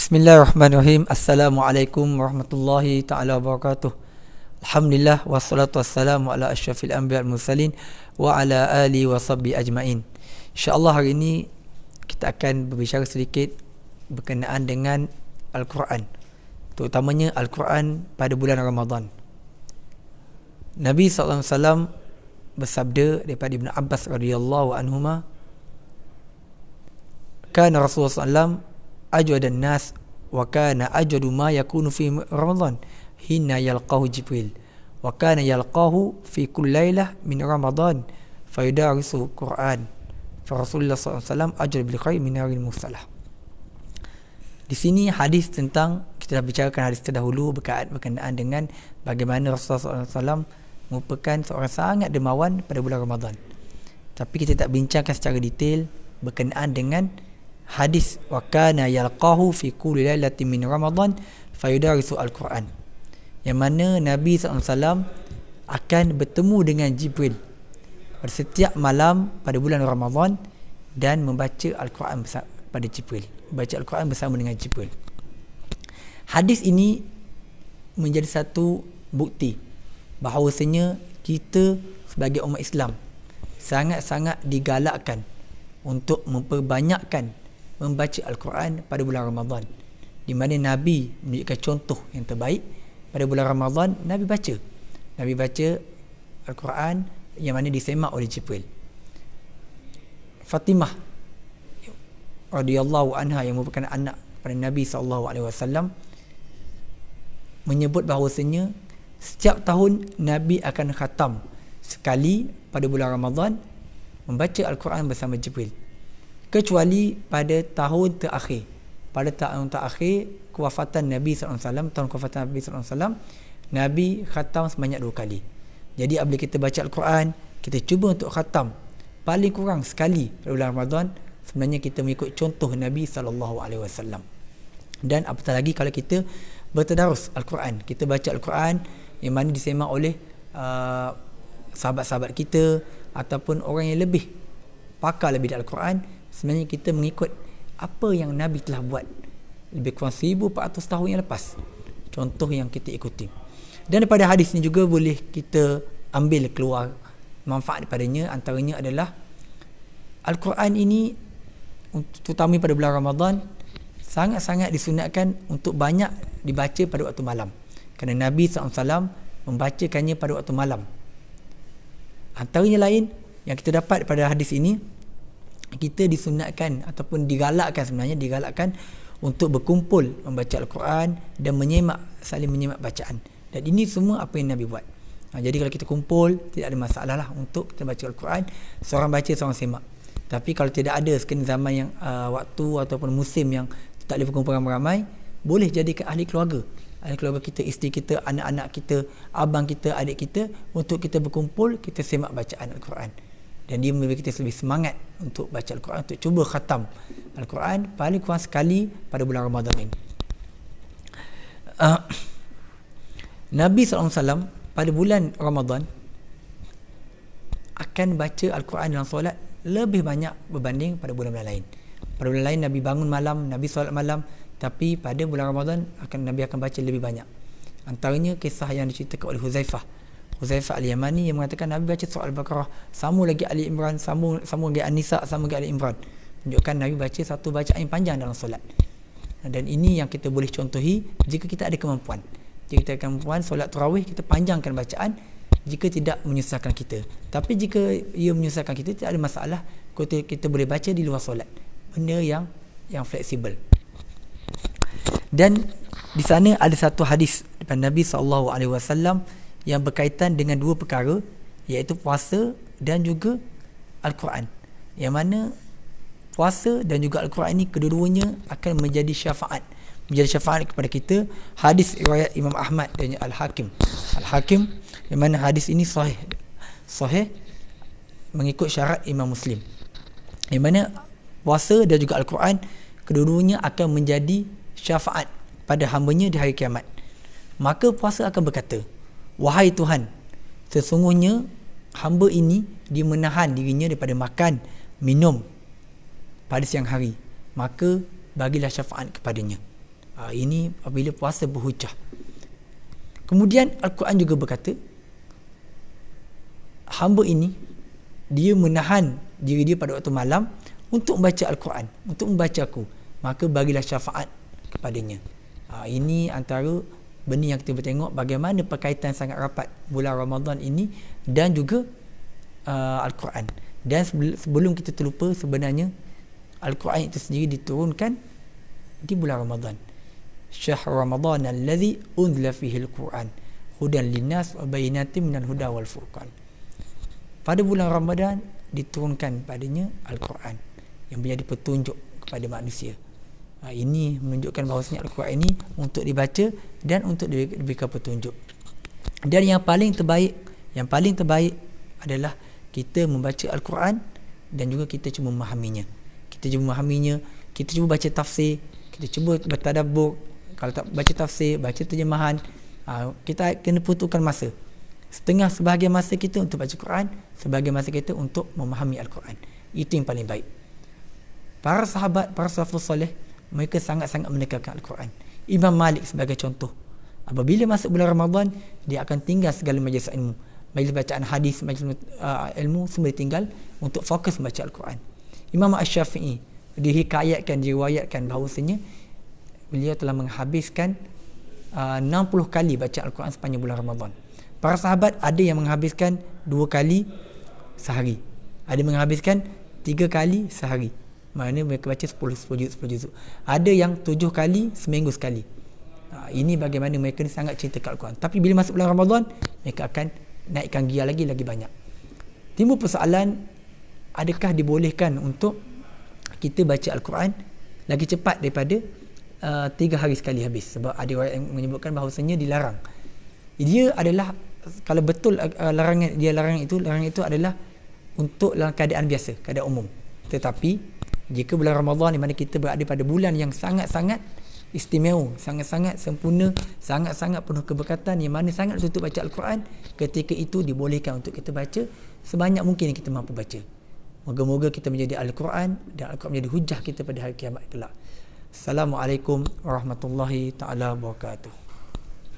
Bismillahirrahmanirrahim. Assalamualaikum warahmatullahi ta'ala wabarakatuh. Alhamdulillah wassalatu wassalamu ala asyrafil anbiya wal mursalin wa ala alihi wa sahbihi ajmain. InsyaAllah hari ini kita akan berbicara sedikit berkenaan dengan Al-Quran, terutamanya Al-Quran pada bulan Ramadan. Nabi SAW bersabda daripada Ibn Abbas radhiyallahu anhuma, kana Rasulullah SAW ajwadan nas wa kana ajwadu ma yakunu fi Ramadan hina yalqahu Jibril wa kana yalqahu fi kulli lailah min Ramadan fayudarisu Quran fa Rasulullah SAW ajwad bil khair min naril mursalah. Di sini hadis tentang, kita dah bicarakan hadis terdahulu berkenaan dengan bagaimana Rasulullah SAW merupakan seorang sangat dermawan pada bulan Ramadan. Tapi kita tak bincangkan secara detail berkenaan dengan hadis wa kana yalqahu fi kulli lailatin min Ramadan fayudarisu al-Quran, yang mana Nabi SAW akan bertemu dengan Jibril pada setiap malam pada bulan Ramadan dan membaca Al-Quran pada Jibril, baca Al-Quran bersama dengan Jibril. Hadis ini menjadi satu bukti bahawasanya kita sebagai umat Islam sangat-sangat digalakkan untuk memperbanyakkan membaca Al-Quran pada bulan Ramadan, di mana Nabi menunjukkan contoh yang terbaik. Pada bulan Ramadan Nabi baca Al-Quran yang mana disemak oleh Jibril. Fatimah radhiyallahu anha yang merupakan anak pada Nabi SAW menyebut bahawasanya setiap tahun Nabi akan khatam sekali pada bulan Ramadan membaca Al-Quran bersama Jibril, kecuali pada tahun terakhir. Pada tahun terakhir kewafatan Nabi SAW, tahun kewafatan Nabi SAW, Nabi khatam sebanyak 2 kali. Jadi apabila kita baca Al-Quran, kita cuba untuk khatam paling kurang sekali pada bulan Ramadan, sebenarnya kita mengikut contoh Nabi SAW. Dan apatah lagi kalau kita bertadarus Al-Quran, kita baca Al-Quran yang mana disemak oleh sahabat-sahabat kita ataupun orang yang lebih pakar lebih di Al-Quran, sebenarnya kita mengikut apa yang Nabi telah buat lebih kurang 1400 tahun yang lepas, contoh yang kita ikuti. Dan daripada hadis ni juga boleh kita ambil keluar manfaat daripadanya. Antaranya adalah Al-Quran ini, terutama pada bulan Ramadan, sangat-sangat disunatkan untuk banyak dibaca pada waktu malam, kerana Nabi SAW membacakannya pada waktu malam. Antaranya lain yang kita dapat pada hadis ini, kita disunatkan ataupun digalakkan untuk berkumpul membaca Al-Quran dan saling menyemak bacaan. Dan ini semua apa yang Nabi buat. Jadi kalau kita kumpul, tidak ada masalah lah untuk kita baca Al-Quran, seorang baca seorang semak. Tapi kalau tidak ada sekiranya zaman yang waktu ataupun musim yang tak boleh berkumpul ramai-ramai, boleh jadikan ahli keluarga kita, isteri kita, anak-anak kita, abang kita, adik kita, untuk kita berkumpul, kita semak bacaan Al-Quran. Dan dia memberi kita lebih semangat untuk baca Al-Quran, untuk cuba khatam Al-Quran paling kurang sekali pada bulan Ramadan ini. Nabi SAW pada bulan Ramadan akan baca Al-Quran dalam solat lebih banyak berbanding pada bulan-bulan lain. Pada bulan lain Nabi bangun malam, Nabi solat malam, tapi pada bulan Ramadan Nabi akan baca lebih banyak. Antaranya kisah yang diceritakan oleh Huzaifah Al-Yamani yang mengatakan Nabi baca surah Al-Baqarah, sama lagi Ali Imran, sama lagi An-Nisa, sama lagi Ali Imran, menunjukkan Nabi baca satu bacaan yang panjang dalam solat. Dan ini yang kita boleh contohi jika kita ada kemampuan. Jika kita ada kemampuan, solat tarawih kita panjangkan bacaan jika tidak menyusahkan kita. Tapi jika ia menyusahkan kita, tidak ada masalah, kita boleh baca di luar solat, benda yang fleksibel. Dan di sana ada satu hadis daripada Nabi SAW yang berkaitan dengan 2 perkara, iaitu puasa dan juga Al-Quran, yang mana puasa dan juga Al-Quran ini kedua-duanya akan menjadi syafaat kepada kita. Hadis riwayat Imam Ahmad dan Al-Hakim, yang mana hadis ini sahih mengikut syarat Imam Muslim, yang mana puasa dan juga Al-Quran kedua-duanya akan menjadi syafaat pada hambanya di hari kiamat. Maka puasa akan berkata, wahai Tuhan, sesungguhnya hamba ini dia menahan dirinya daripada makan, minum pada siang hari, maka bagilah syafaat kepadanya. Ini apabila puasa berhujah. Kemudian Al-Quran juga berkata, hamba ini dia menahan diri dia pada waktu malam untuk membaca Al-Quran, untuk membaca aku, maka bagilah syafaat kepadanya. Ini antara benda yang kita bertengok bagaimana perkaitan sangat rapat bulan Ramadan ini dan juga Al-Quran. Dan sebelum kita terlupa, sebenarnya Al-Quran itu sendiri diturunkan di bulan Ramadan. Syahr Ramadan alladhi unzila fihi al-Quran hudan linnas wa bayyinatin minal huda wal furqan. Pada bulan Ramadan diturunkan padanya Al-Quran yang menjadi petunjuk kepada manusia. Ini menunjukkan bahawasanya Al-Quran ini untuk dibaca dan untuk diberikan petunjuk. Dan yang paling terbaik adalah kita membaca Al-Quran dan juga kita cuba memahaminya. Kita cuba baca tafsir, kita cuba bertadabbur. Kalau tak baca tafsir, baca terjemahan, kita kena peruntukkan masa. Sebahagian masa kita untuk baca Quran, sebahagian masa kita untuk memahami Al-Quran. Itu yang paling baik. Para sahabat, para salafus soleh, mereka sangat-sangat menekankan Al-Quran. Imam Malik sebagai contoh, apabila masuk bulan Ramadan, dia akan tinggal segala majlis ilmu, majlis bacaan hadis, majlis ilmu, semua ditinggal untuk fokus membaca Al-Quran. Imam Asy-Syafi'i diriwayatkan bahawasanya beliau telah menghabiskan 60 kali baca Al-Quran sepanjang bulan Ramadan. Para sahabat ada yang menghabiskan 2 kali sehari, ada yang menghabiskan 3 kali sehari, maknanya mereka baca 10 juzuk. Ada yang 7 kali seminggu sekali. Ini bagaimana mereka ni sangat cinta Al-Quran. Tapi bila masuk bulan Ramadan, mereka akan naikkan gia lagi banyak. Timbul persoalan, adakah dibolehkan untuk kita baca Al-Quran lagi cepat daripada 3 hari sekali habis? Sebab ada orang yang menyebutkan bahawasanya dilarang. Dia adalah, kalau betul larangan itu adalah untuk dalam keadaan biasa, keadaan umum. Tetapi jika bulan Ramadan di mana kita berada pada bulan yang sangat-sangat istimewa, sangat-sangat sempurna, sangat-sangat penuh keberkatan, yang mana sangat untuk baca Al-Quran, ketika itu dibolehkan untuk kita baca sebanyak mungkin yang kita mampu baca. Moga-moga kita menjadi Al-Quran dan Al-Quran menjadi hujah kita pada hari kiamat kelak. Assalamualaikum warahmatullahi taala wabarakatuh.